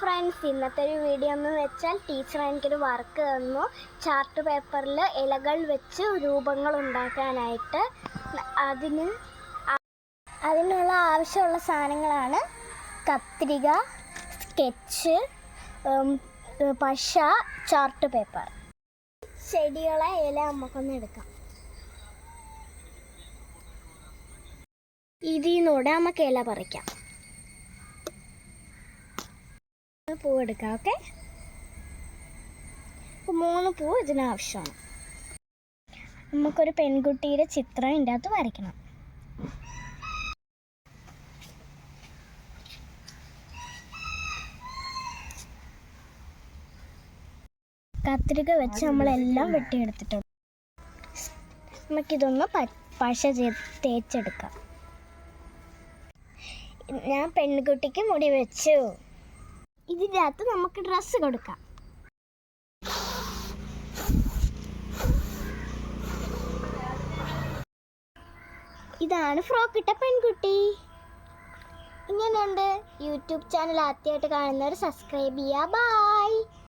Friends, ഇന്നത്തെ ഒരു video എന്ന് വെച്ചാൽ ടീച്ചർ എനിക്കൊരു വർക്ക് തന്നു. ചാർട്ട് പേപ്പറിൽ ഇലകൾ വെച്ച് രൂപങ്ങൾ ഉണ്ടാക്കാനായിട്ട്. അതിനുള്ള ആവശ്യമുള്ള സാധനങ്ങളാണ് കത്രിക, സ്കെച്ച്, പശ, ചാർട്ട് പേപ്പർ. ചെടികളെ ഇല നമുക്കൊന്ന് എടുക്കാം. ഇതിനൂടെ നമുക്ക് ഇല പറിക്കാം. പൂവെടുക്കാം. ഓക്കെ, 3 പൂവ് ഇതിനാവശ്യമാണ്. നമുക്കൊരു പെൺകുട്ടിയുടെ ചിത്രം ഇതിൻ്റെ അകത്ത് വരയ്ക്കണം. കത്രിക വെച്ച് നമ്മളെല്ലാം വെട്ടിയെടുത്തിട്ടുണ്ട്. നമുക്കിതൊന്ന് പശ തേച്ചെടുക്കാം. ഞാൻ പെൺകുട്ടിക്ക് മുടി വെച്ചു. ഇതിൻ്റെ അകത്ത് നമുക്ക് ഡ്രസ്സ് കൊടുക്കാം. ഇതാണ് ഫ്രോക്ക് ഇട്ട പെൺകുട്ടി. ഇങ്ങനെയുണ്ട്. യൂട്യൂബ് ചാനൽ ആദ്യമായിട്ട് കാണുന്നവർ സബ്സ്ക്രൈബ് ചെയ്യുക. ബൈ.